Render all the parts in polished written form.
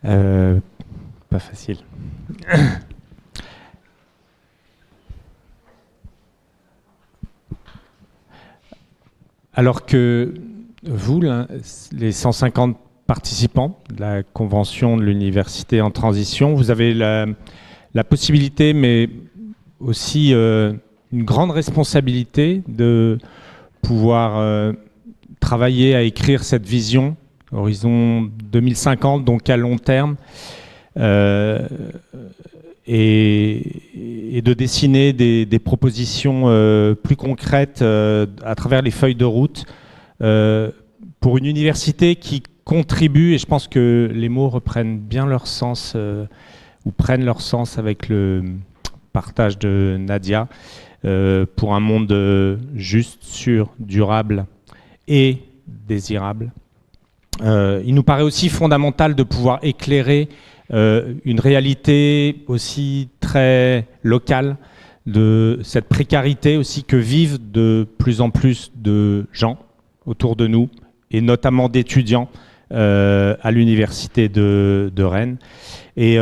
Euh, Pas facile. Alors que vous, les 150 participants de la convention de l'université en transition, vous avez la possibilité, mais aussi une grande responsabilité de pouvoir travailler à écrire cette vision, horizon 2050, donc à long terme, euh, et de dessiner des propositions plus concrètes à travers les feuilles de route pour une université qui contribue, et je pense que les mots reprennent bien leur sens ou prennent leur sens avec le partage de Nadia, pour un monde juste, sûr, durable et désirable. Il nous paraît aussi fondamental de pouvoir éclairer une réalité aussi très locale de cette précarité aussi que vivent de plus en plus de gens autour de nous, et notamment d'étudiants à l'université de Rennes. Et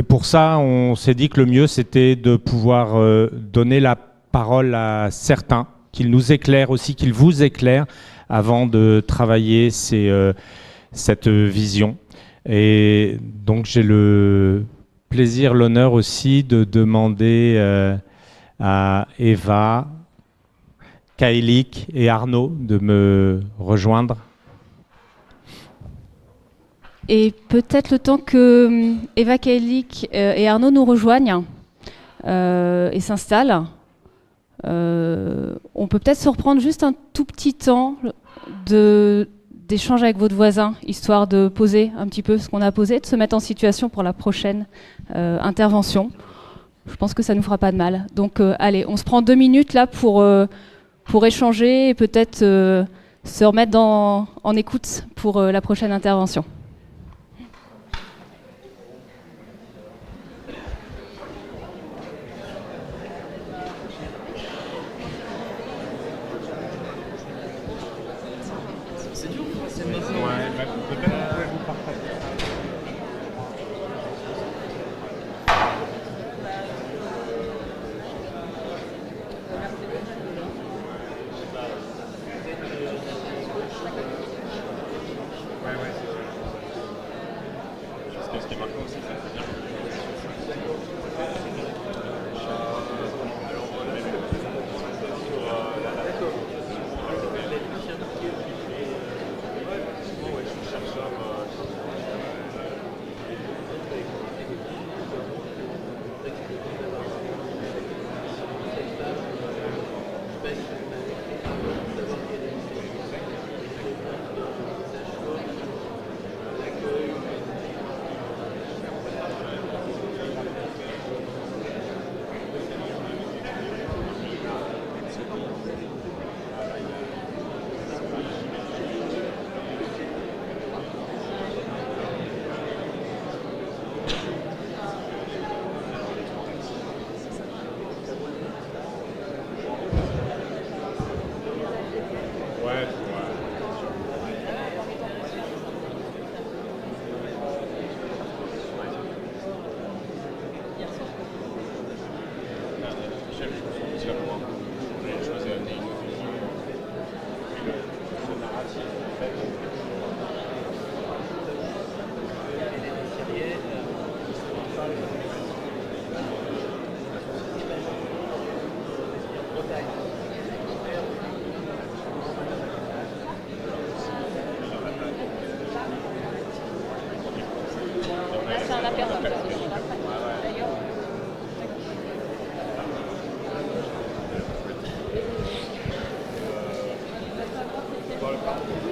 pour ça, on s'est dit que le mieux, c'était de pouvoir donner la parole à certains, qu'ils nous éclairent aussi, qu'ils vous éclairent avant de travailler cette vision. Et donc j'ai le plaisir, l'honneur aussi de demander à Eva, Kaelik et Arnaud de me rejoindre. Et peut-être le temps que Eva Kaelik et Arnaud nous rejoignent et s'installent, on peut peut-être se reprendre juste un tout petit temps d'échange avec votre voisin, histoire de poser un petit peu ce qu'on a posé, de se mettre en situation pour la prochaine intervention. Je pense que ça nous fera pas de mal. Donc allez, on se prend 2 minutes là pour échanger et peut-être se remettre en écoute pour la prochaine intervention.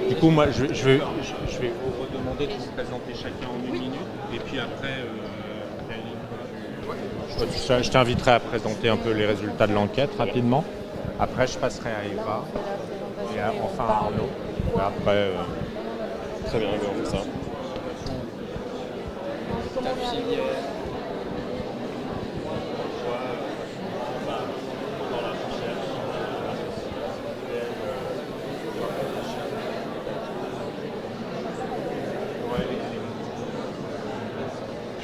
Du coup, moi, je vais vous redemander de vous présenter chacun en 1 minute. Et puis après, je t'inviterai à présenter un peu les résultats de l'enquête rapidement. Après, je passerai à Eva et enfin à Arnaud. Et après, très bien, on fait ça.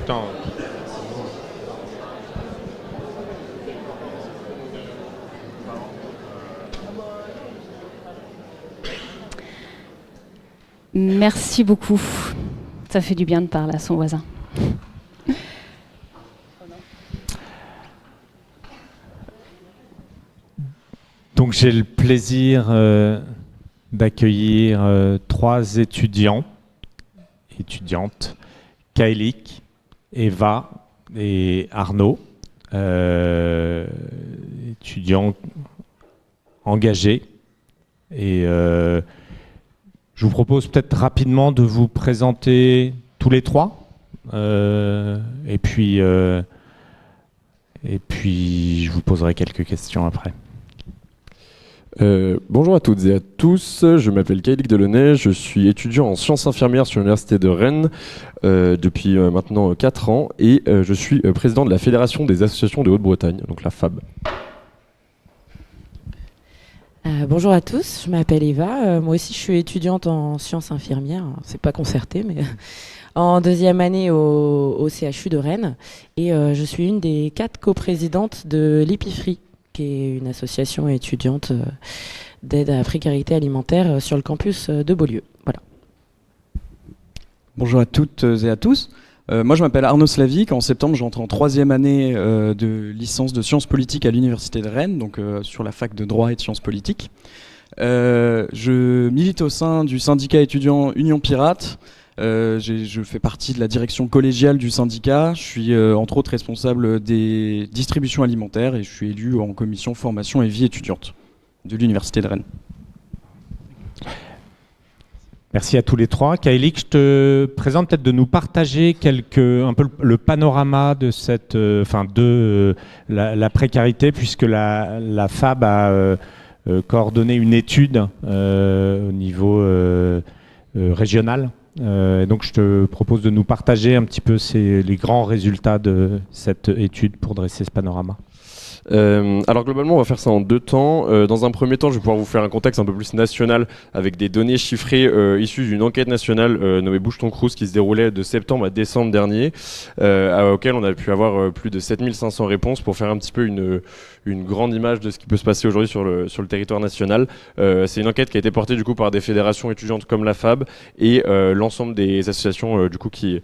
Putain. Merci beaucoup. Ça fait du bien de parler à son voisin. Donc j'ai le plaisir d'accueillir 3 étudiantes, Kaelik, Eva et Arnaud, étudiants engagés. Et je vous propose peut-être rapidement de vous présenter tous les 3. Et puis je vous poserai quelques questions après. Bonjour à toutes et à tous, je m'appelle Kaelik Delaunay, je suis étudiant en sciences infirmières sur l'université de Rennes depuis maintenant 4 ans et je suis président de la Fédération des associations de Haute-Bretagne, donc la FAB. Bonjour à tous, je m'appelle Eva, moi aussi je suis étudiante en sciences infirmières, c'est pas concerté mais en 2e année au CHU de Rennes et je suis une des 4 coprésidentes de l'EPIFRI, qui est une association étudiante d'aide à la précarité alimentaire sur le campus de Beaulieu. Voilà. Bonjour à toutes et à tous. Moi, je m'appelle Arnaud Slavic. En septembre, j'entre en 3e année de licence de sciences politiques à l'université de Rennes, donc sur la fac de droit et de sciences politiques. Je milite au sein du syndicat étudiant Union Pirate. Je fais partie de la direction collégiale du syndicat. Je suis entre autres responsable des distributions alimentaires et je suis élu en commission formation et vie étudiante de l'université de Rennes. Merci à tous les 3. Kaelik, je te présente peut-être de nous partager un peu le panorama de la précarité, puisque la FAB a coordonné une étude au niveau régional. Donc je te propose de nous partager un petit peu les grands résultats de cette étude pour dresser ce panorama. Alors globalement on va faire ça en 2 temps. Dans un premier temps je vais pouvoir vous faire un contexte un peu plus national avec des données chiffrées issues d'une enquête nationale nommée Boucheton-Crous qui se déroulait de septembre à décembre dernier, auquel on a pu avoir plus de 7500 réponses pour faire un petit peu une grande image de ce qui peut se passer aujourd'hui sur le territoire national. C'est une enquête qui a été portée du coup par des fédérations étudiantes comme la FAB et l'ensemble des associations du coup qui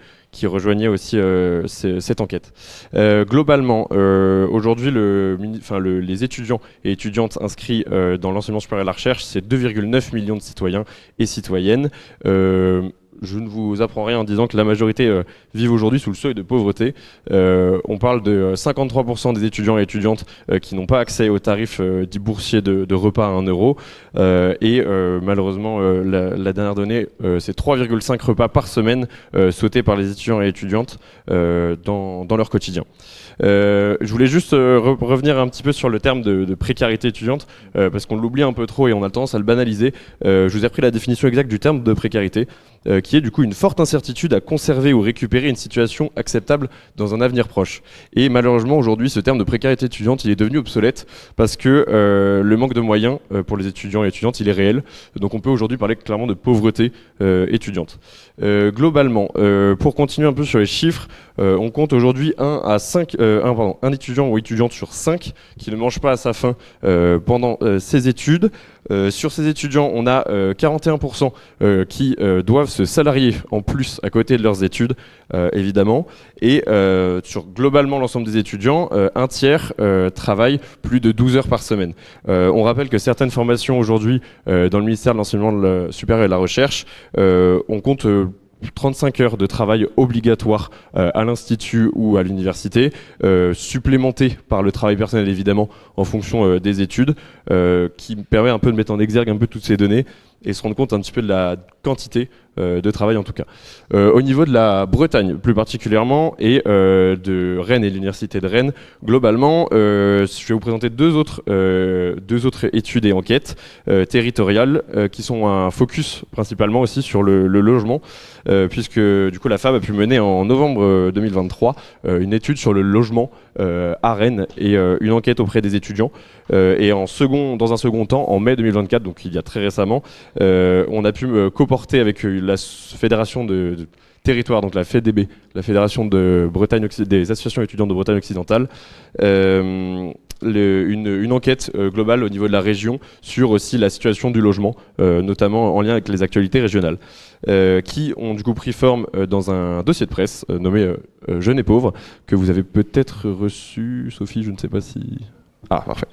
rejoignaient aussi cette enquête. Globalement, aujourd'hui, les étudiants et étudiantes inscrits dans l'enseignement supérieur et la recherche, c'est 2,9 millions de citoyens et citoyennes. Je ne vous apprends rien en disant que la majorité vivent aujourd'hui sous le seuil de pauvreté. On parle de 53% des étudiants et étudiantes qui n'ont pas accès aux tarifs dits boursiers de repas à 1 euro. Et malheureusement, la dernière donnée, c'est 3,5 repas par semaine souhaités par les étudiants et étudiantes dans leur quotidien. Je voulais juste revenir un petit peu sur le terme de précarité étudiante, parce qu'on l'oublie un peu trop et on a tendance à le banaliser. Je vous ai pris la définition exacte du terme de précarité, qui est du coup une forte incertitude à conserver ou récupérer une situation acceptable dans un avenir proche. Et malheureusement aujourd'hui ce terme de précarité étudiante il est devenu obsolète parce que le manque de moyens pour les étudiants et étudiantes il est réel. Donc on peut aujourd'hui parler clairement de pauvreté étudiante. Globalement, pour continuer un peu sur les chiffres, on compte aujourd'hui un étudiant ou étudiante sur 5 qui ne mange pas à sa faim pendant ses études. Sur ces étudiants, on a 41% qui doivent se salarier en plus à côté de leurs études, évidemment. Et sur globalement l'ensemble des étudiants, un tiers travaille plus de 12 heures par semaine. On rappelle que certaines formations aujourd'hui dans le ministère de l'Enseignement supérieur et de la Recherche, on compte 35 heures de travail obligatoire à l'institut ou à l'université, supplémenté par le travail personnel évidemment en fonction des études, qui permet un peu de mettre en exergue un peu toutes ces données et se rendre compte un petit peu de la quantité de travail en tout cas. Au niveau de la Bretagne plus particulièrement et de Rennes et l'université de Rennes, globalement, je vais vous présenter deux autres études et enquêtes territoriales qui sont un focus principalement aussi sur le logement, puisque du coup la FAB a pu mener en novembre 2023 une étude sur le logement à Rennes et une enquête auprès des étudiants. Et dans un second temps, en mai 2024, donc il y a très récemment, on a pu coporter avec la fédération de territoire, donc la FEDB, la Fédération de Bretagne des associations étudiantes de Bretagne occidentale, une enquête globale au niveau de la région sur aussi la situation du logement, notamment en lien avec les actualités régionales, qui ont du coup pris forme dans un dossier de presse nommé Jeunes et pauvres, que vous avez peut-être reçu, Sophie, je ne sais pas si... Ah, parfait.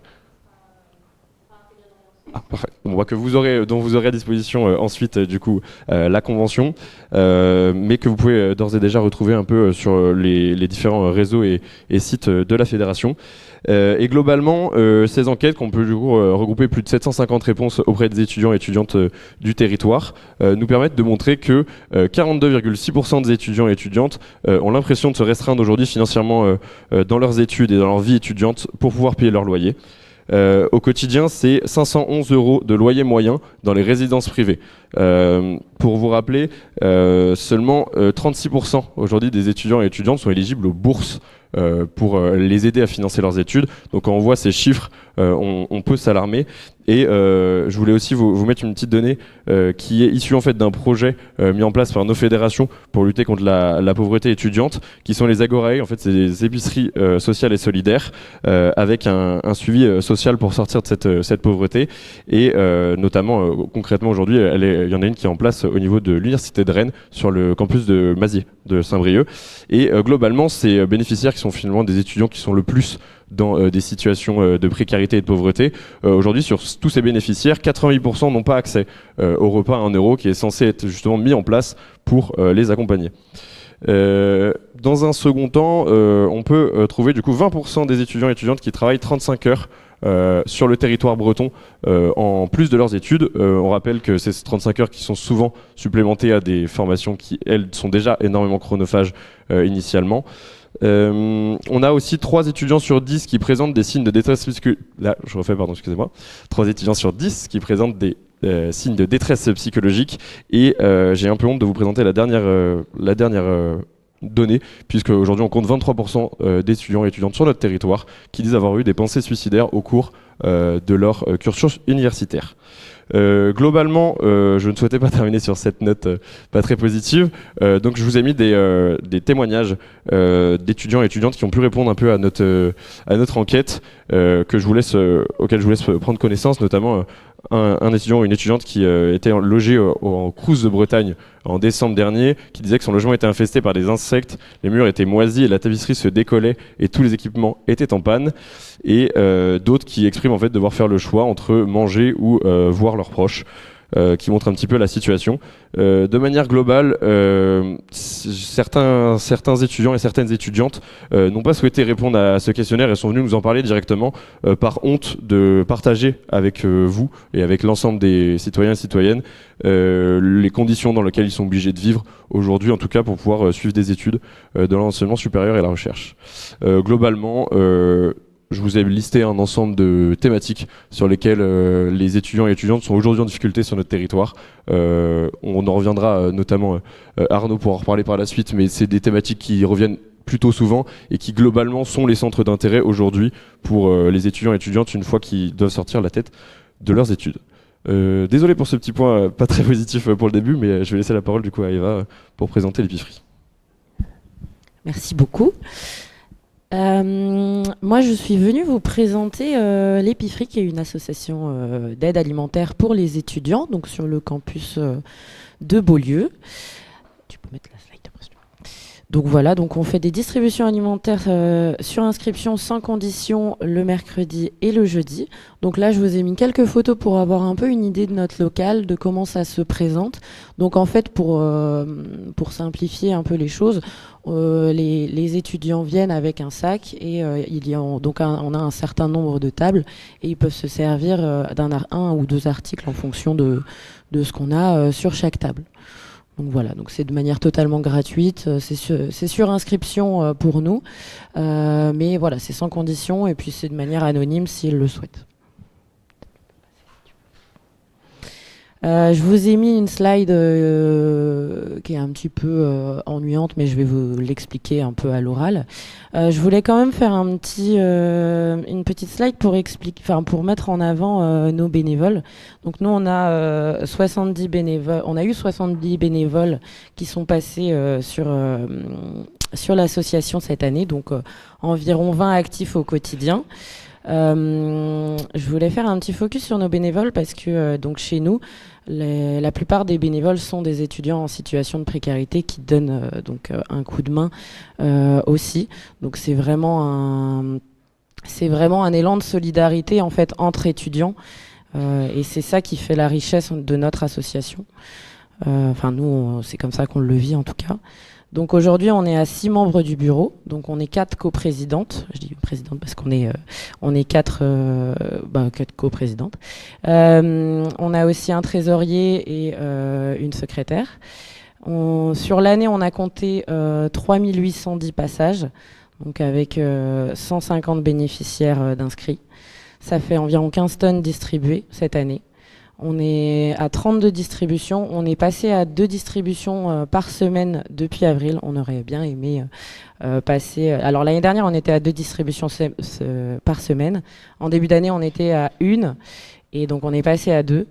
Ah, parfait. Bon, dont vous aurez à disposition ensuite du coup la convention, mais que vous pouvez d'ores et déjà retrouver un peu sur les différents réseaux et sites de la fédération. Et globalement, ces enquêtes, qu'on peut du coup regrouper plus de 750 réponses auprès des étudiants et étudiantes du territoire, nous permettent de montrer que 42,6% des étudiants et étudiantes ont l'impression de se restreindre aujourd'hui financièrement dans leurs études et dans leur vie étudiante pour pouvoir payer leur loyer. Au quotidien, c'est 511 € de loyer moyen dans les résidences privées. Pour vous rappeler, seulement 36% aujourd'hui des étudiants et étudiantes sont éligibles aux bourses pour les aider à financer leurs études. Donc quand on voit ces chiffres, on peut s'alarmer. Et je voulais aussi vous mettre une petite donnée qui est issue en fait d'un projet mis en place par nos fédérations pour lutter contre la pauvreté étudiante, qui sont les Agorae. En fait, c'est des épiceries sociales et solidaires avec un suivi social pour sortir de cette pauvreté. Et notamment, concrètement aujourd'hui, il y en a une qui est en place au niveau de l'université de Rennes sur le campus de Mazières de Saint-Brieuc. Et globalement, ces bénéficiaires qui sont finalement des étudiants qui sont le plus dans des situations de précarité et de pauvreté. Aujourd'hui, sur tous ces bénéficiaires, 88% n'ont pas accès au repas à 1 € qui est censé être justement mis en place pour les accompagner. Dans un second temps, on peut trouver du coup 20% des étudiants et étudiantes qui travaillent 35 heures sur le territoire breton en plus de leurs études. On rappelle que c'est ces 35 heures qui sont souvent supplémentées à des formations qui, elles, sont déjà énormément chronophages initialement. On a aussi 3 étudiants sur 10 qui présentent des signes de détresse psychologique. Là, je refais, pardon, excusez-moi. 3 étudiants sur 10 qui présentent des signes de détresse psychologique. Et j'ai un peu honte de vous présenter la dernière donnée, puisque aujourd'hui on compte 23% d'étudiants et étudiantes sur notre territoire qui disent avoir eu des pensées suicidaires au cours de leur cursus universitaire. Globalement, je ne souhaitais pas terminer sur cette note pas très positive, donc je vous ai mis des témoignages d'étudiants et étudiantes qui ont pu répondre un peu à notre enquête, auquel je vous laisse prendre connaissance, notamment un étudiant ou une étudiante qui était logé en Crous de Bretagne en décembre dernier, qui disait que son logement était infesté par des insectes, les murs étaient moisis et la tapisserie se décollait et tous les équipements étaient en panne, et d'autres qui expriment en fait devoir faire le choix entre manger ou voir leurs proches, qui montrent un petit peu la situation. De manière globale, certains étudiants et certaines étudiantes n'ont pas souhaité répondre à ce questionnaire et sont venus nous en parler directement par honte de partager avec vous et avec l'ensemble des citoyens et citoyennes les conditions dans lesquelles ils sont obligés de vivre aujourd'hui, en tout cas pour pouvoir suivre des études dans l'enseignement supérieur et la recherche. Globalement, je vous ai listé un ensemble de thématiques sur lesquelles les étudiants et étudiantes sont aujourd'hui en difficulté sur notre territoire. On en reviendra notamment, Arnaud pourra en reparler par la suite, mais c'est des thématiques qui reviennent plutôt souvent et qui globalement sont les centres d'intérêt aujourd'hui pour les étudiants et étudiantes une fois qu'ils doivent sortir la tête de leurs études. Désolé pour ce petit point pas très positif pour le début, mais je vais laisser la parole du coup à Eva pour présenter l'épicerie. Merci beaucoup. Moi, je suis venue vous présenter l'Épicerie, qui est une association d'aide alimentaire pour les étudiants, donc sur le campus de Beaulieu. Tu peux mettre la slide après. Donc voilà, donc on fait des distributions alimentaires sur inscription sans condition le mercredi et le jeudi. Donc là, je vous ai mis quelques photos pour avoir un peu une idée de notre local, de comment ça se présente. Donc en fait, pour simplifier un peu les choses, les étudiants viennent avec un sac et on a un certain nombre de tables et ils peuvent se servir d'un ou deux articles en fonction de ce qu'on a sur chaque table. Donc voilà, donc c'est de manière totalement gratuite, c'est sur inscription pour nous, mais voilà, c'est sans condition et puis c'est de manière anonyme s'ils le souhaitent. Je vous ai mis une slide qui est un petit peu ennuyante, mais je vais vous l'expliquer un peu à l'oral. Je voulais quand même faire une petite slide pour expliquer, enfin pour mettre en avant nos bénévoles. Donc nous on a 70 bénévoles, on a eu 70 bénévoles qui sont passés sur l'association cette année, donc environ 20 actifs au quotidien. Je voulais faire un petit focus sur nos bénévoles parce que donc chez nous, la plupart des bénévoles sont des étudiants en situation de précarité qui donnent un coup de main aussi. Donc c'est vraiment un élan de solidarité en fait entre étudiants et c'est ça qui fait la richesse de notre association. Enfin nous, c'est comme ça qu'on le vit en tout cas. Donc aujourd'hui, on est à 6 membres du bureau. Donc on est 4 coprésidentes. Je dis présidente parce qu'on est 4 coprésidentes. On a aussi un trésorier et une secrétaire. Sur l'année, on a compté 3810 passages, donc avec 150 bénéficiaires d'inscrits. Ça fait environ 15 tonnes distribuées cette année. On est à 32 distributions. On est passé à 2 distributions par semaine depuis avril. On aurait bien aimé passer... Alors l'année dernière, on était à 2 distributions par semaine. En début d'année, on était à 1. Et donc on est passé à 2.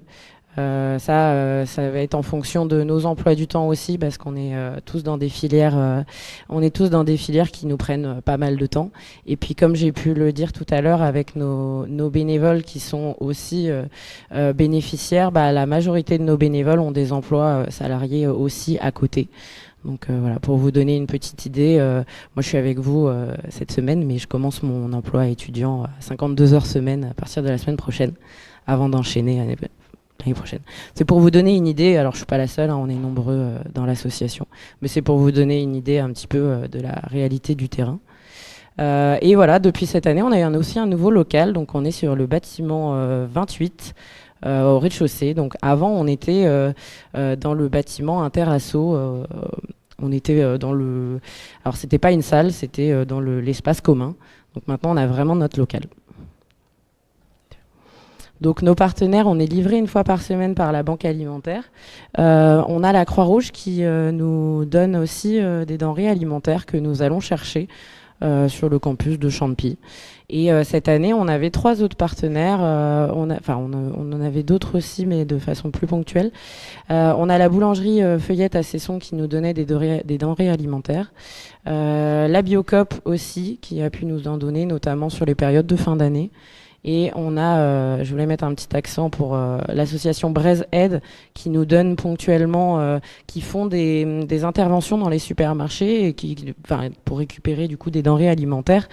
Ça va être en fonction de nos emplois du temps aussi, parce qu'on est tous dans des filières, qui nous prennent pas mal de temps. Et puis, comme j'ai pu le dire tout à l'heure, avec nos bénévoles qui sont aussi bénéficiaires, la majorité de nos bénévoles ont des emplois salariés aussi à côté. Donc voilà, pour vous donner une petite idée, moi je suis avec vous cette semaine, mais je commence mon emploi étudiant à 52 heures semaine à partir de la semaine prochaine, avant d'enchaîner l'année prochaine. C'est pour vous donner une idée, alors je suis pas la seule, on est nombreux dans l'association, mais c'est pour vous donner une idée un petit peu de la réalité du terrain. Et voilà, depuis cette année, on a aussi un nouveau local, donc on est sur le bâtiment 28, au rez-de-chaussée. Donc avant, on était dans le bâtiment Interasso, on était alors c'était pas une salle, c'était dans l'espace commun. Donc maintenant, on a vraiment notre local. Donc nos partenaires, on est livrés une fois par semaine par la Banque Alimentaire. On a la Croix-Rouge qui nous donne aussi des denrées alimentaires que nous allons chercher sur le campus de Champy. Et cette année, on avait 3 autres partenaires. On en avait d'autres aussi, mais de façon plus ponctuelle. On a la boulangerie Feuillette à Cesson qui nous donnait des denrées alimentaires. La Biocoop aussi, qui a pu nous en donner, notamment sur les périodes de fin d'année. Et on a, je voulais mettre un petit accent pour l'association Braise Aide qui nous donne ponctuellement, qui font des interventions dans les supermarchés et pour récupérer du coup des denrées alimentaires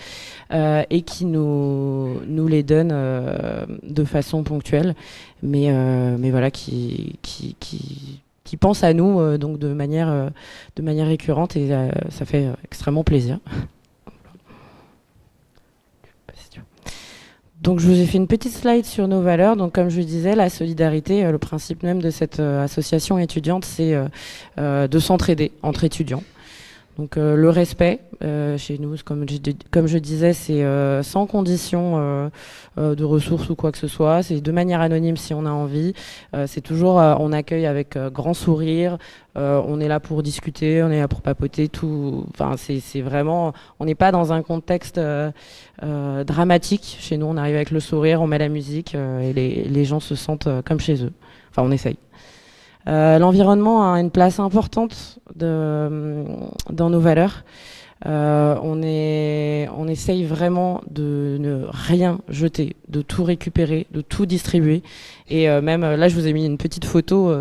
et qui nous les donnent de façon ponctuelle, mais voilà qui pense à nous donc de manière récurrente et ça fait extrêmement plaisir. Donc je vous ai fait une petite slide sur nos valeurs. Donc comme je disais, la solidarité, le principe même de cette association étudiante, c'est de s'entraider entre étudiants. Donc le respect, chez nous, comme je disais, c'est sans condition de ressources ou quoi que ce soit. C'est de manière anonyme si on a envie. C'est toujours, on accueille avec grand sourire. On est là pour discuter, on est là pour papoter, tout. Enfin, c'est vraiment, on n'est pas dans un contexte dramatique. Chez nous, on arrive avec le sourire, on met la musique et les gens se sentent comme chez eux. Enfin, on essaye. L'environnement a une place importante dans nos valeurs. On essaye vraiment de ne rien jeter, de tout récupérer, de tout distribuer. Et même là, je vous ai mis une petite photo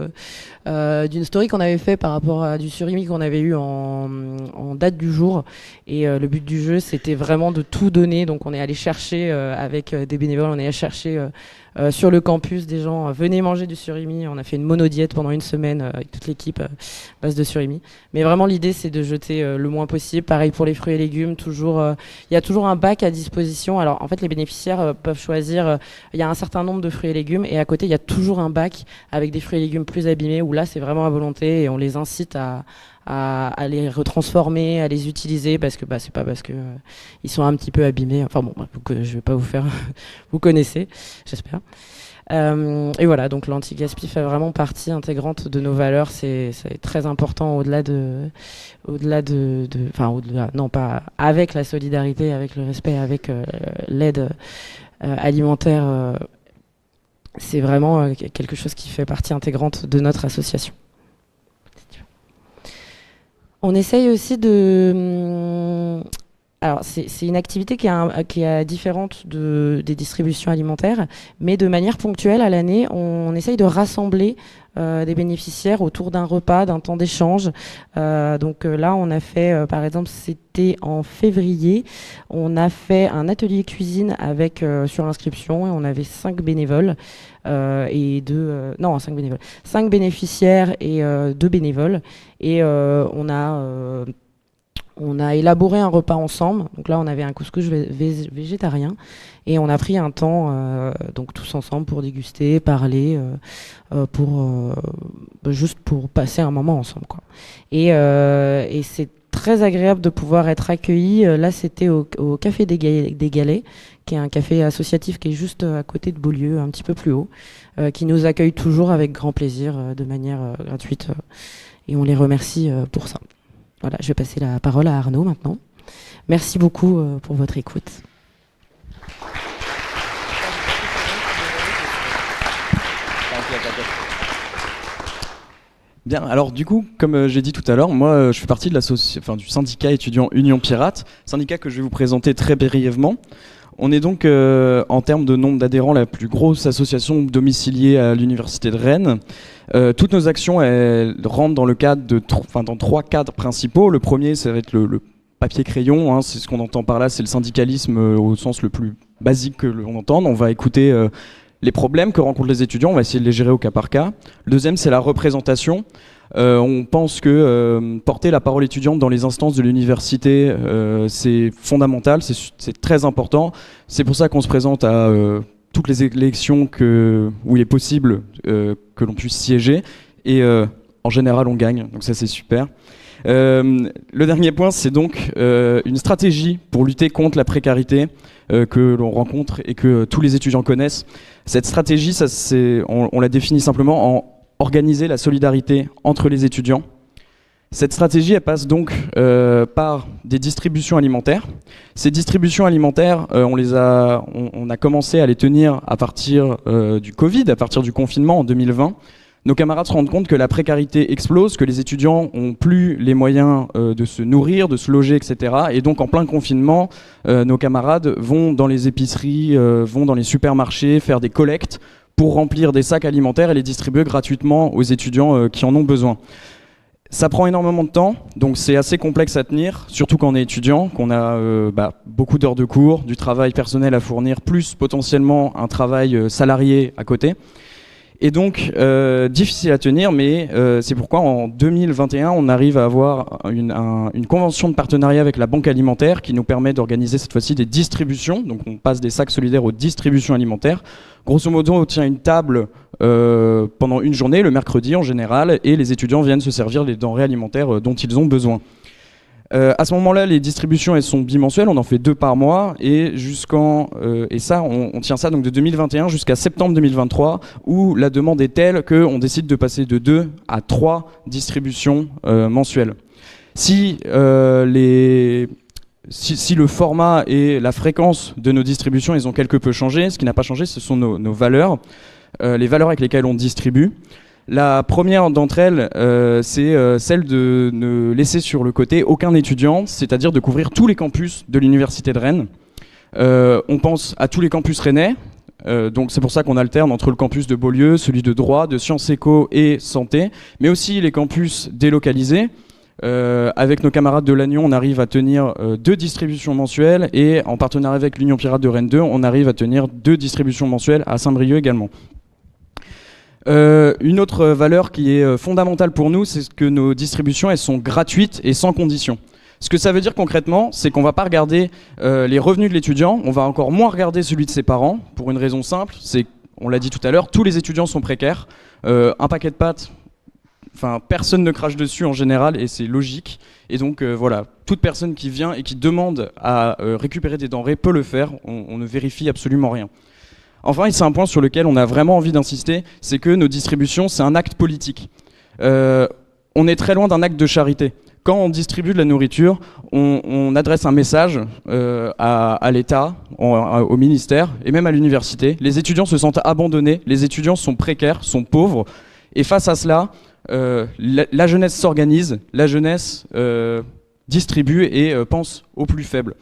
d'une story qu'on avait fait par rapport à du surimi qu'on avait eu en date du jour. Et le but du jeu, c'était vraiment de tout donner. Donc on est allé chercher avec des bénévoles, on est allé chercher sur le campus des gens, venez manger du surimi. On a fait une monodiète pendant une semaine avec toute l'équipe base de surimi. Mais vraiment l'idée, c'est de jeter le moins possible. Pareil pour les fruits et légumes, il y a toujours un bac à disposition. Alors en fait, les bénéficiaires peuvent choisir, il y a un certain nombre de fruits et légumes et à côté, il y a toujours un bac avec des fruits et légumes plus abîmés où là, c'est vraiment à volonté et on les incite à les retransformer, à les utiliser parce que c'est pas parce que ils sont un petit peu abîmés. Enfin bon, je vais pas vous faire, vous connaissez, j'espère. Et voilà, donc l'anti-gaspi fait vraiment partie intégrante de nos valeurs. C'est très important non pas avec la solidarité, avec le respect, avec l'aide alimentaire. C'est vraiment quelque chose qui fait partie intégrante de notre association. On essaye aussi de... Alors, c'est une activité qui est différente des distributions alimentaires, mais de manière ponctuelle à l'année, on essaye de rassembler des bénéficiaires autour d'un repas, d'un temps d'échange. Donc là, on a fait, par exemple, c'était en février, on a fait un atelier cuisine avec sur inscription et on avait 5 bénévoles et 5 bénéficiaires et 2 bénévoles. Et on a élaboré un repas ensemble. Donc là, on avait un couscous végétarien et on a pris un temps, donc tous ensemble, pour déguster, parler, juste pour passer un moment ensemble, quoi. Et c'est très agréable de pouvoir être accueilli. Là, c'était au Café des Galets, qui est un café associatif qui est juste à côté de Beaulieu, un petit peu plus haut, qui nous accueille toujours avec grand plaisir, de manière gratuite. Et on les remercie pour ça. Voilà, je vais passer la parole à Arnaud maintenant. Merci beaucoup pour votre écoute. Bien, alors du coup, comme j'ai dit tout à l'heure, moi je fais partie de du syndicat étudiant Union Pirate, syndicat que je vais vous présenter très brièvement. On est donc, en termes de nombre d'adhérents, la plus grosse association domiciliée à l'Université de Rennes. Toutes nos actions, elles rentrent dans le cadre dans 3 cadres principaux. Le premier, ça va être le papier-crayon, hein, c'est ce qu'on entend par là, c'est le syndicalisme au sens le plus basique que l'on entende. On va écouter les problèmes que rencontrent les étudiants, on va essayer de les gérer au cas par cas. Le deuxième, c'est la représentation. On pense que porter la parole étudiante dans les instances de l'université, c'est fondamental, c'est très important. C'est pour ça qu'on se présente à toutes les élections où il est possible que l'on puisse siéger. Et en général, on gagne, donc ça c'est super. Le dernier point, c'est donc une stratégie pour lutter contre la précarité que l'on rencontre et que tous les étudiants connaissent. Cette stratégie, on la définit simplement en organiser la solidarité entre les étudiants. Cette stratégie, elle passe donc par des distributions alimentaires. Ces distributions alimentaires, on a commencé à les tenir à partir du Covid, à partir du confinement en 2020. Nos camarades se rendent compte que la précarité explose, que les étudiants n'ont plus les moyens de se nourrir, de se loger, etc. Et donc en plein confinement, nos camarades vont dans les épiceries, vont dans les supermarchés faire des collectes pour remplir des sacs alimentaires et les distribuer gratuitement aux étudiants qui en ont besoin. Ça prend énormément de temps, donc c'est assez complexe à tenir, surtout quand on est étudiant, qu'on a beaucoup d'heures de cours, du travail personnel à fournir, plus potentiellement un travail salarié à côté. Et donc, difficile à tenir, mais c'est pourquoi en 2021, on arrive à avoir une convention de partenariat avec la Banque alimentaire qui nous permet d'organiser cette fois-ci des distributions. Donc on passe des sacs solidaires aux distributions alimentaires. Grosso modo, on tient une table pendant une journée, le mercredi en général, et les étudiants viennent se servir des denrées alimentaires dont ils ont besoin. À ce moment-là, les distributions, elles sont bimensuelles, on en fait 2 par mois, et on tient ça donc de 2021 jusqu'à septembre 2023, où la demande est telle qu'on décide de passer de 2 à 3 distributions mensuelles. Si le format et la fréquence de nos distributions, ils ont quelque peu changé, ce qui n'a pas changé, ce sont nos valeurs, les valeurs avec lesquelles on distribue. La première d'entre elles, c'est celle de ne laisser sur le côté aucun étudiant, c'est-à-dire de couvrir tous les campus de l'Université de Rennes. On pense à tous les campus rennais, donc c'est pour ça qu'on alterne entre le campus de Beaulieu, celui de droit, de sciences éco et santé, mais aussi les campus délocalisés. Avec nos camarades de Lannion, on arrive à tenir 2 distributions mensuelles, et en partenariat avec l'Union Pirate de Rennes 2, on arrive à tenir 2 distributions mensuelles à Saint-Brieuc également. Une autre valeur qui est fondamentale pour nous, c'est que nos distributions, elles sont gratuites et sans condition. Ce que ça veut dire concrètement, c'est qu'on ne va pas regarder les revenus de l'étudiant, on va encore moins regarder celui de ses parents, pour une raison simple, c'est, on l'a dit tout à l'heure, tous les étudiants sont précaires. Un paquet de pâtes, personne ne crache dessus en général, et c'est logique. Et donc voilà, toute personne qui vient et qui demande à récupérer des denrées peut le faire, on ne vérifie absolument rien. Enfin, et c'est un point sur lequel on a vraiment envie d'insister, c'est que nos distributions, c'est un acte politique. On est très loin d'un acte de charité. Quand on distribue de la nourriture, on adresse un message à l'État, au ministère et même à l'université. Les étudiants se sentent abandonnés, les étudiants sont précaires, sont pauvres. Et face à cela, la jeunesse s'organise, la jeunesse distribue et pense aux plus faibles.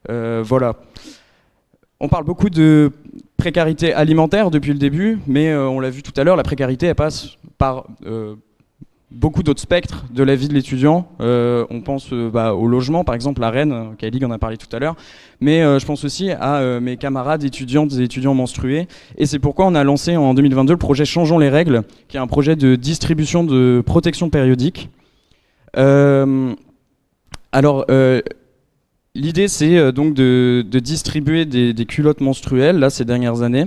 Voilà. On parle beaucoup de précarité alimentaire depuis le début, mais on l'a vu tout à l'heure, la précarité, elle passe par beaucoup d'autres spectres de la vie de l'étudiant. On pense au logement, par exemple, à Rennes, Kailig en a parlé tout à l'heure, mais je pense aussi à mes camarades étudiantes et étudiants menstrués. Et c'est pourquoi on a lancé en 2022 le projet Changeons les règles, qui est un projet de distribution de protection périodique. L'idée, c'est donc de distribuer des culottes menstruelles, là, ces dernières années.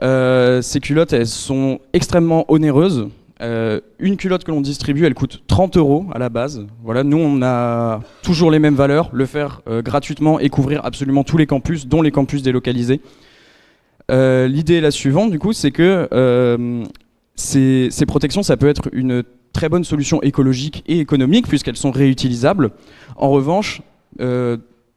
Ces culottes, elles sont extrêmement onéreuses. Une culotte que l'on distribue, elle coûte 30 € à la base. Voilà, nous, on a toujours les mêmes valeurs, le faire gratuitement et couvrir absolument tous les campus, dont les campus délocalisés. L'idée est la suivante, du coup, c'est que ces protections, ça peut être une très bonne solution écologique et économique, puisqu'elles sont réutilisables. En revanche,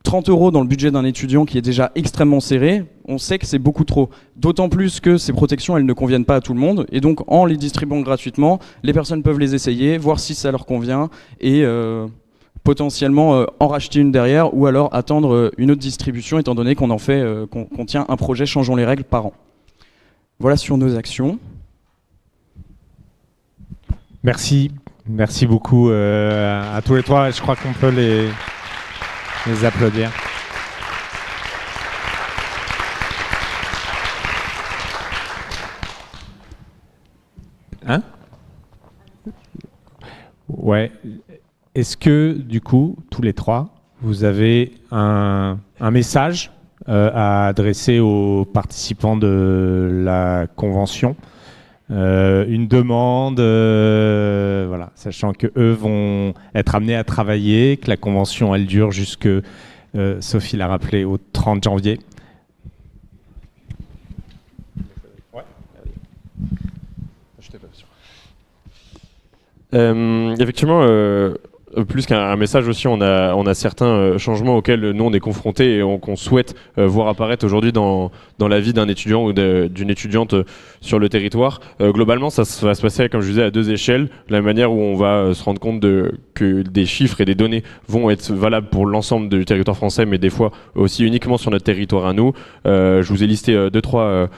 30 € dans le budget d'un étudiant qui est déjà extrêmement serré, on sait que c'est beaucoup trop. D'autant plus que ces protections, elles ne conviennent pas à tout le monde. Et donc, en les distribuant gratuitement, les personnes peuvent les essayer, voir si ça leur convient et potentiellement en racheter une derrière ou alors attendre une autre distribution, étant donné qu'on en fait, qu'on tient un projet Changeons les règles par an. Voilà sur nos actions. Merci beaucoup à tous les trois. Je crois qu'on peut les applaudir. Hein? Ouais. Est-ce que, du coup, tous les trois, vous avez un message à adresser aux participants de la convention? Une demande, voilà, sachant que eux vont être amenés à travailler, que la convention elle dure jusque, Sophie l'a rappelé, au 30 janvier. Ouais. Effectivement, plus qu'un message aussi, on a certains changements auxquels nous on est confrontés et qu'on souhaite voir apparaître aujourd'hui dans la vie d'un étudiant ou d'une étudiante sur le territoire. Globalement, ça va se passer, comme je disais, à deux échelles. La manière où on va se rendre compte que des chiffres et des données vont être valables pour l'ensemble du territoire français, mais des fois aussi uniquement sur notre territoire à nous. Je vous ai listé 2-3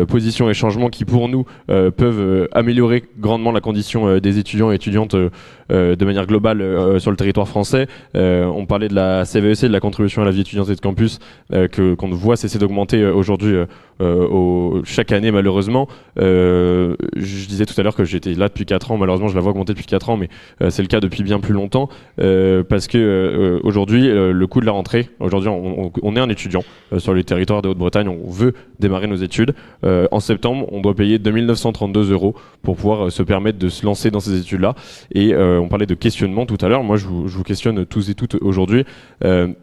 positions et changements qui, pour nous, peuvent améliorer grandement la condition des étudiants et étudiantes de manière globale sur le territoire français. On parlait de la CVEC, de la contribution à la vie étudiante et de campus, qu'on voit cesser d'augmenter aujourd'hui chaque année, malheureusement. Je disais tout à l'heure que j'étais là depuis 4 ans, malheureusement je la vois augmenter depuis 4 ans, mais c'est le cas depuis bien plus longtemps, parce que aujourd'hui le coût de la rentrée, aujourd'hui on est un étudiant sur le territoire de Haute-Bretagne, on veut démarrer nos études. En septembre, on doit payer 2 932 € pour pouvoir se permettre de se lancer dans ces études-là. Et on parlait de questionnement tout à l'heure, moi je vous questionne tous et toutes aujourd'hui,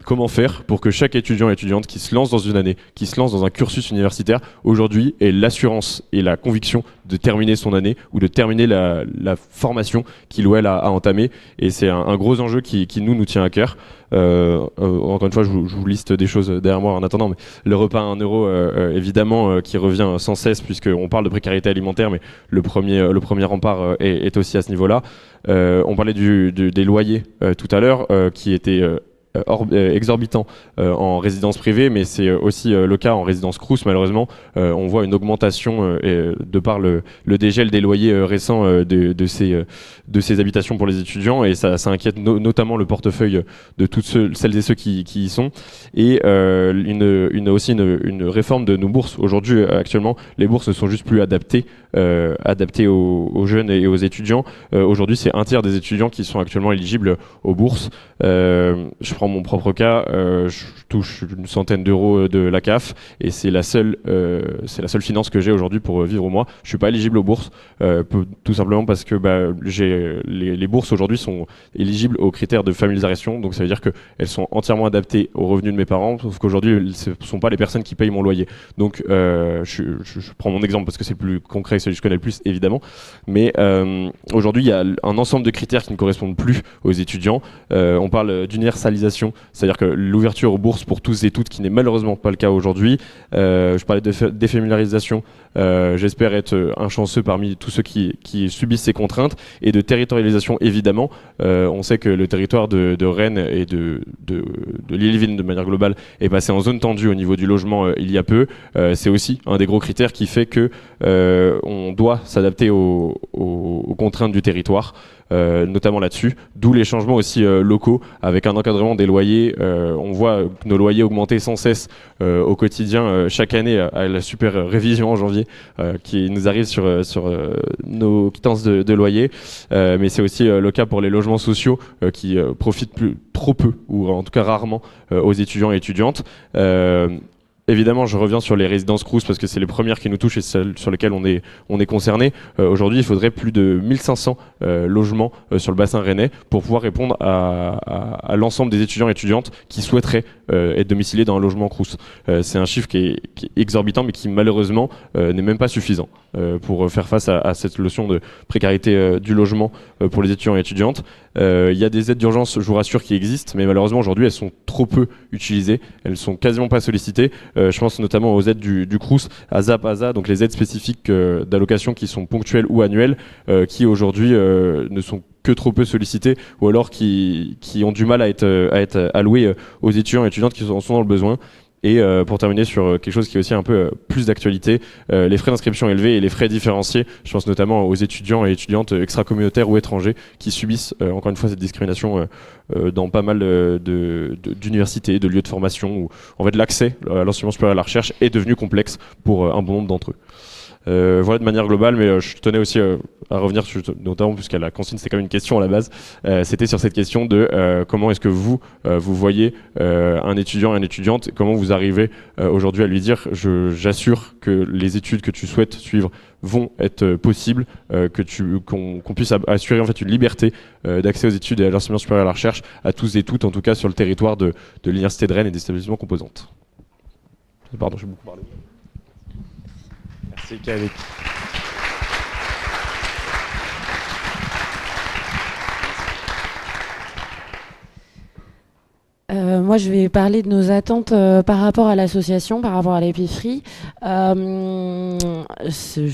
comment faire pour que chaque étudiant et étudiante qui se lance dans une année, qui se lance dans un cursus universitaire, aujourd'hui ait l'assurance et la conviction de terminer son année ou de terminer la formation qu'il ou elle a entamée. Et c'est un gros enjeu qui nous tient à cœur. Encore une fois, je vous liste des choses derrière moi en attendant, mais le repas à 1 €, évidemment, qui revient sans cesse, puisqu'on parle de précarité alimentaire, mais le premier rempart est aussi à ce niveau-là. On parlait des loyers tout à l'heure, qui étaient exorbitant en résidence privée, mais c'est aussi le cas en résidence Crous. Malheureusement, on voit une augmentation de par le dégel des loyers récents de ces habitations pour les étudiants, et ça inquiète notamment le portefeuille de toutes celles et ceux qui y sont. Et aussi une réforme de nos bourses. Aujourd'hui, actuellement, les bourses ne sont juste plus adaptées aux jeunes et aux étudiants. Aujourd'hui, c'est 1/3 des étudiants qui sont actuellement éligibles aux bourses. Je prends prends mon propre cas, je touche une centaine d'euros de la CAF et c'est la seule finance que j'ai aujourd'hui pour vivre au mois. Je suis pas éligible aux bourses, tout simplement parce que les bourses aujourd'hui sont éligibles aux critères de familiarisation, donc ça veut dire qu'elles sont entièrement adaptées aux revenus de mes parents, sauf qu'aujourd'hui ce ne sont pas les personnes qui payent mon loyer. Donc je prends mon exemple parce que c'est le plus concret, celui que je connais le plus évidemment, mais aujourd'hui il y a un ensemble de critères qui ne correspondent plus aux étudiants. On parle d'universalisation, c'est-à-dire que l'ouverture aux bourses pour tous et toutes, qui n'est malheureusement pas le cas aujourd'hui. Je parlais de défamiliarisation, j'espère être un chanceux parmi tous ceux qui subissent ces contraintes, et de territorialisation évidemment. On sait que le territoire de Rennes et de l'île-et-Vilaine de manière globale est passé en zone tendue au niveau du logement il y a peu. C'est aussi un des gros critères qui fait que on doit s'adapter aux contraintes du territoire. Notamment là-dessus, d'où les changements aussi locaux avec un encadrement des loyers. On voit nos loyers augmenter sans cesse au quotidien chaque année à la super révision en janvier qui nous arrive sur nos quittances de loyer, mais c'est aussi le cas pour les logements sociaux qui profitent trop peu ou en tout cas rarement aux étudiants et étudiantes. Évidemment, je reviens sur les résidences Crous parce que c'est les premières qui nous touchent et celles sur lesquelles on est concerné. Aujourd'hui, il faudrait plus de 1500 logements sur le bassin rennais pour pouvoir répondre à l'ensemble des étudiants et étudiantes qui souhaiteraient être domiciliés dans un logement Crous. C'est un chiffre qui est exorbitant, mais qui malheureusement n'est même pas suffisant pour faire face à cette notion de précarité du logement pour les étudiants et étudiantes. Il y a des aides d'urgence, je vous rassure, qui existent, mais malheureusement aujourd'hui elles sont trop peu utilisées, elles sont quasiment pas sollicitées. Je pense notamment aux aides du Crous, ASAP, ASA, donc les aides spécifiques d'allocation qui sont ponctuelles ou annuelles, qui aujourd'hui ne sont que trop peu sollicitées, ou alors qui ont du mal à être allouées aux étudiants et étudiantes qui sont dans le besoin. Et pour terminer sur quelque chose qui est aussi un peu plus d'actualité, les frais d'inscription élevés et les frais différenciés. Je pense notamment aux étudiants et étudiantes extracommunautaires ou étrangers qui subissent encore une fois cette discrimination dans pas mal d'universités, de lieux de formation où en fait l'accès à l'enseignement supérieur et à la recherche est devenu complexe pour un bon nombre d'entre eux. Voilà de manière globale, mais je tenais aussi à revenir notamment puisqu'à la consigne c'est quand même une question à la base, c'était sur cette question de comment est-ce que vous voyez un étudiant et une étudiante, comment vous arrivez aujourd'hui à lui dire j'assure que les études que tu souhaites suivre vont être possibles, qu'on puisse assurer en fait une liberté d'accès aux études et à l'enseignement supérieur et à la recherche à tous et toutes, en tout cas sur le territoire de l'université de Rennes et des établissements composantes. Pardon, j'ai beaucoup parlé. Merci Kalik. Moi, je vais parler de nos attentes par rapport à l'association, par rapport à l'épicerie. Je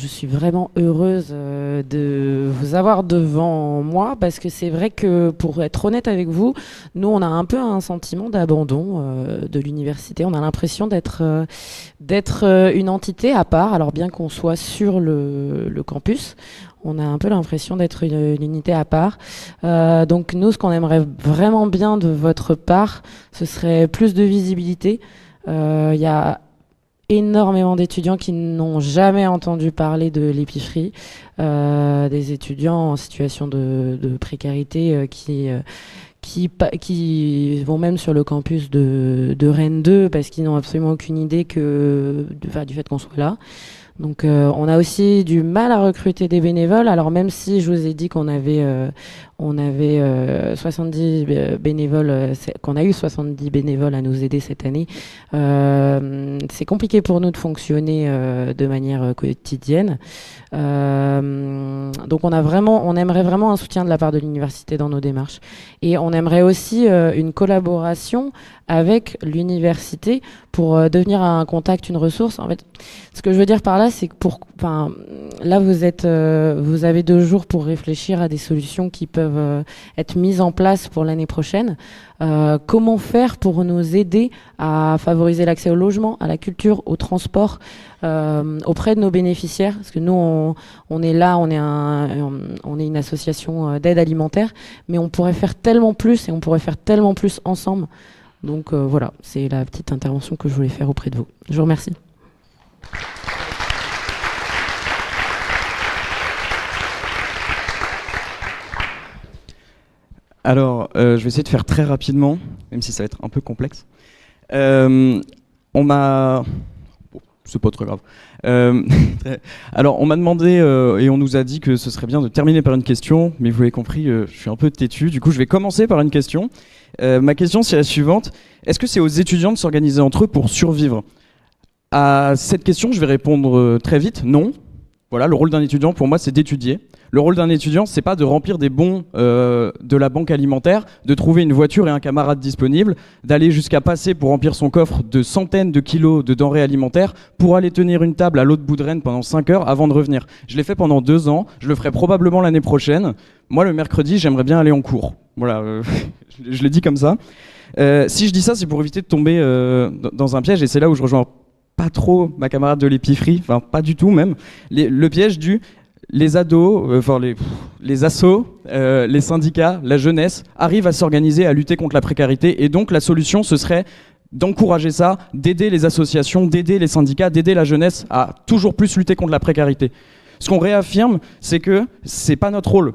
suis vraiment heureuse de vous avoir devant moi parce que c'est vrai que, pour être honnête avec vous, nous, on a un peu un sentiment d'abandon de l'université. On a l'impression d'être une entité à part. Alors bien qu'on soit sur le campus, on a un peu l'impression d'être une unité à part. Donc nous, ce qu'on aimerait vraiment bien de votre part, ce serait plus de visibilité. Il y a énormément d'étudiants qui n'ont jamais entendu parler de l'épicerie, des étudiants en situation de précarité qui vont même sur le campus de Rennes 2 parce qu'ils n'ont absolument aucune idée du fait qu'on soit là. Donc on a aussi du mal à recruter des bénévoles. Alors même si je vous ai dit qu'on avait 70 bénévoles, qu'on a eu 70 bénévoles à nous aider cette année, c'est compliqué pour nous de fonctionner de manière quotidienne. Donc on aimerait vraiment un soutien de la part de l'université dans nos démarches. Et on aimerait aussi une collaboration avec l'université pour devenir un contact, une ressource. En fait, ce que je veux dire par là, c'est que là vous avez 2 jours pour réfléchir à des solutions qui peuvent être mises en place pour l'année prochaine. Comment faire pour nous aider à favoriser l'accès au logement, à la culture, au transport auprès de nos bénéficiaires, parce que nous on est là, on est une association d'aide alimentaire, mais on pourrait faire tellement plus et on pourrait faire tellement plus ensemble. Donc voilà, c'est la petite intervention que je voulais faire auprès de vous. Je vous remercie. Alors, je vais essayer de faire très rapidement, même si ça va être un peu complexe. On m'a... Bon, c'est pas très grave. Alors, on m'a demandé et on nous a dit que ce serait bien de terminer par une question, mais vous avez compris, je suis un peu têtu. Du coup, je vais commencer par une question. Ma question, c'est la suivante. Est-ce que c'est aux étudiants de s'organiser entre eux pour survivre ? À cette question, je vais répondre très vite, non. Voilà, le rôle d'un étudiant, pour moi, c'est d'étudier. Le rôle d'un étudiant, c'est pas de remplir des bons de la banque alimentaire, de trouver une voiture et un camarade disponible, d'aller jusqu'à passer pour remplir son coffre de centaines de kilos de denrées alimentaires pour aller tenir une table à l'autre bout de Rennes pendant 5 heures avant de revenir. Je l'ai fait pendant 2 ans, je le ferai probablement l'année prochaine. Moi, le mercredi, j'aimerais bien aller en cours. Voilà, je l'ai dit comme ça. Si je dis ça, c'est pour éviter de tomber dans un piège, et c'est là où je rejoins pas trop ma camarade de l'épicerie, enfin pas du tout même, le piège du les ados, les assos, les syndicats, la jeunesse arrivent à s'organiser, à lutter contre la précarité, et donc la solution ce serait d'encourager ça, d'aider les associations, d'aider les syndicats, d'aider la jeunesse à toujours plus lutter contre la précarité. Ce qu'on réaffirme, c'est que c'est pas notre rôle.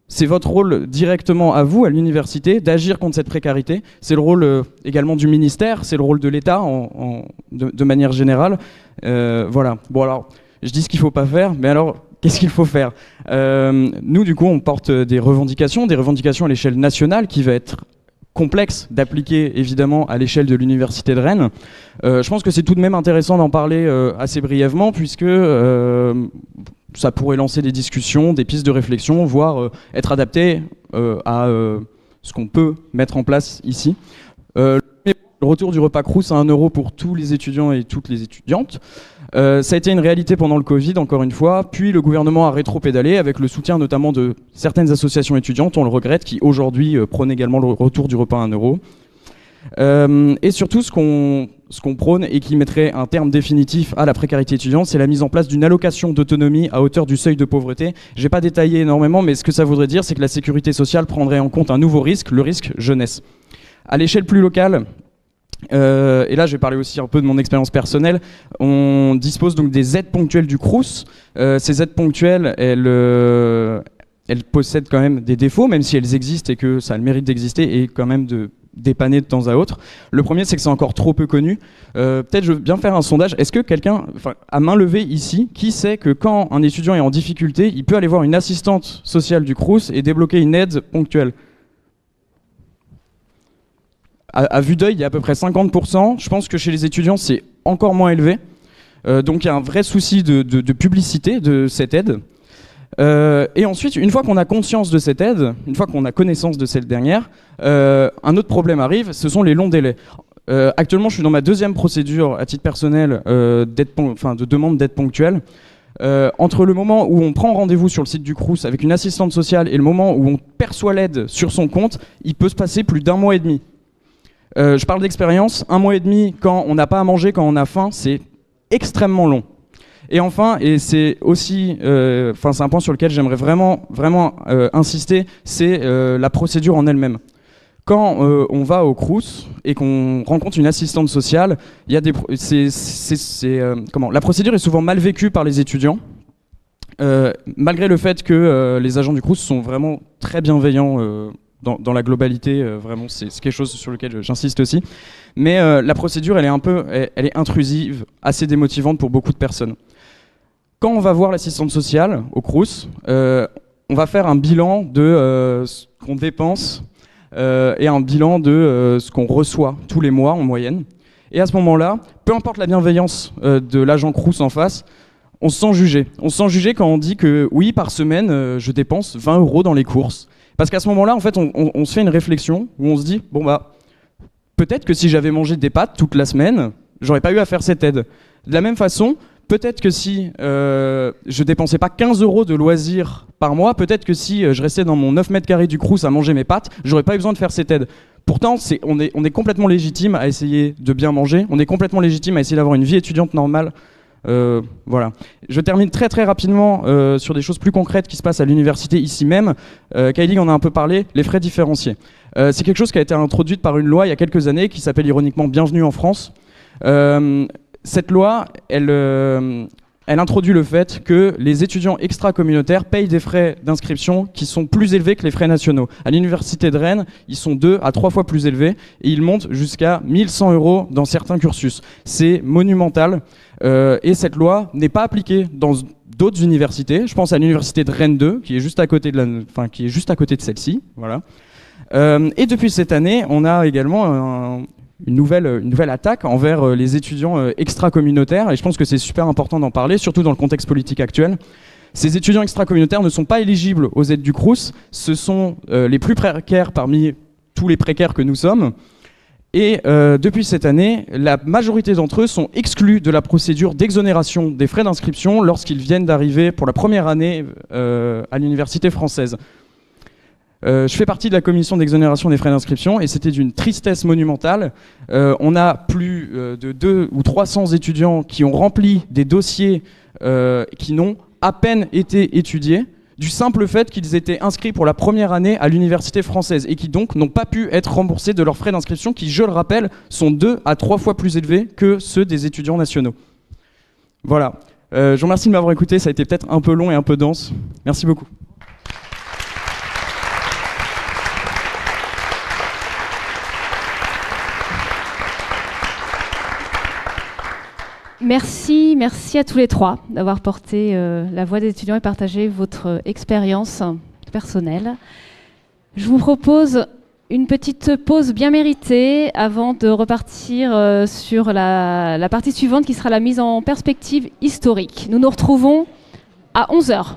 C'est votre rôle directement à vous, à l'université, d'agir contre cette précarité. C'est le rôle également du ministère, c'est le rôle de l'État de manière générale. Voilà. Bon alors, je dis ce qu'il ne faut pas faire, mais alors, qu'est-ce qu'il faut faire ? Nous, du coup, on porte des revendications à l'échelle nationale qui va être complexe d'appliquer évidemment à l'échelle de l'université de Rennes. Je pense que c'est tout de même intéressant d'en parler assez brièvement, puisque ça pourrait lancer des discussions, des pistes de réflexion, voire être adapté à ce qu'on peut mettre en place ici. Le retour du repas Crous à 1 € pour tous les étudiants et toutes les étudiantes. Ça a été une réalité pendant le Covid, encore une fois, puis le gouvernement a rétro-pédalé avec le soutien notamment de certaines associations étudiantes, on le regrette, qui aujourd'hui prônent également le retour du repas à 1 €. Et surtout, ce qu'on prône et qui mettrait un terme définitif à la précarité étudiante, c'est la mise en place d'une allocation d'autonomie à hauteur du seuil de pauvreté. Je n'ai pas détaillé énormément, mais ce que ça voudrait dire, c'est que la sécurité sociale prendrait en compte un nouveau risque, le risque jeunesse. À l'échelle plus locale, et là je vais parler aussi un peu de mon expérience personnelle, on dispose donc des aides ponctuelles du Crous. Ces aides ponctuelles, elles possèdent quand même des défauts, même si elles existent et que ça a le mérite d'exister et quand même de dépanner de temps à autre. Le premier, c'est que c'est encore trop peu connu. Peut-être je veux bien faire un sondage. Est-ce que quelqu'un, à main levée ici, qui sait que quand un étudiant est en difficulté, il peut aller voir une assistante sociale du Crous et débloquer une aide ponctuelle ? À vue d'œil, il y a à peu près 50%. Je pense que chez les étudiants, c'est encore moins élevé. Donc il y a un vrai souci de publicité de cette aide. Et ensuite, une fois qu'on a conscience de cette aide, une fois qu'on a connaissance de cette dernière, un autre problème arrive, ce sont les longs délais. Actuellement, je suis dans ma 2e procédure à titre personnel de demande d'aide ponctuelle. Entre le moment où on prend rendez-vous sur le site du Crous avec une assistante sociale et le moment où on perçoit l'aide sur son compte, il peut se passer plus d'1 mois et demi. Je parle d'expérience, 1 mois et demi quand on n'a pas à manger, quand on a faim, c'est extrêmement long. Et enfin, et c'est aussi, c'est un point sur lequel j'aimerais vraiment insister, c'est la procédure en elle-même. Quand on va au Crous et qu'on rencontre une assistante sociale, il y a la procédure est souvent mal vécue par les étudiants, malgré le fait que les agents du Crous sont vraiment très bienveillants. Dans la globalité, vraiment, c'est quelque chose sur lequel j'insiste aussi. Mais la procédure, elle est intrusive, assez démotivante pour beaucoup de personnes. Quand on va voir l'assistante sociale au Crous, on va faire un bilan de ce qu'on dépense et un bilan de ce qu'on reçoit tous les mois en moyenne. Et à ce moment-là, peu importe la bienveillance de l'agent Crous en face, on se sent jugé. On se sent jugé quand on dit que oui, par semaine, je dépense 20 € dans les courses. Parce qu'à ce moment-là, en fait, on se fait une réflexion où on se dit, peut-être que si j'avais mangé des pâtes toute la semaine, j'aurais pas eu à faire cette aide. De la même façon, peut-être que si je dépensais pas 15 € de loisirs par mois, peut-être que si je restais dans mon 9 mètres carrés du Crous à manger mes pâtes, j'aurais pas eu besoin de faire cette aide. Pourtant, on est complètement légitime à essayer de bien manger, on est complètement légitime à essayer d'avoir une vie étudiante normale. Voilà. Je termine très très rapidement sur des choses plus concrètes qui se passent à l'université ici même. Kylie en a un peu parlé, les frais différenciés. C'est quelque chose qui a été introduit par une loi il y a quelques années qui s'appelle ironiquement Bienvenue en France. Cette loi, elle elle introduit le fait que les étudiants extra-communautaires payent des frais d'inscription qui sont plus élevés que les frais nationaux. À l'université de Rennes, ils sont 2 à 3 fois plus élevés et ils montent jusqu'à 1 100 € dans certains cursus. C'est monumental et cette loi n'est pas appliquée dans d'autres universités. Je pense à l'université de Rennes 2, qui est juste à côté de celle-ci. Voilà. Et depuis cette année, on a également une nouvelle attaque envers les étudiants extra-communautaires, et je pense que c'est super important d'en parler, surtout dans le contexte politique actuel. Ces étudiants extra-communautaires ne sont pas éligibles aux aides du Crous, ce sont les plus précaires parmi tous les précaires que nous sommes, et depuis cette année, la majorité d'entre eux sont exclus de la procédure d'exonération des frais d'inscription lorsqu'ils viennent d'arriver pour la première année à l'université française. Je fais partie de la commission d'exonération des frais d'inscription et c'était d'une tristesse monumentale. On a plus de 200 ou 300 étudiants qui ont rempli des dossiers qui n'ont à peine été étudiés, du simple fait qu'ils étaient inscrits pour la première année à l'université française et qui donc n'ont pas pu être remboursés de leurs frais d'inscription qui, je le rappelle, sont 2 à 3 fois plus élevés que ceux des étudiants nationaux. Voilà. Je vous remercie de m'avoir écouté, ça a été peut-être un peu long et un peu dense. Merci beaucoup. Merci à tous les trois d'avoir porté la voix des étudiants et partagé votre expérience personnelle. Je vous propose une petite pause bien méritée avant de repartir sur la partie suivante qui sera la mise en perspective historique. Nous nous retrouvons à 11h.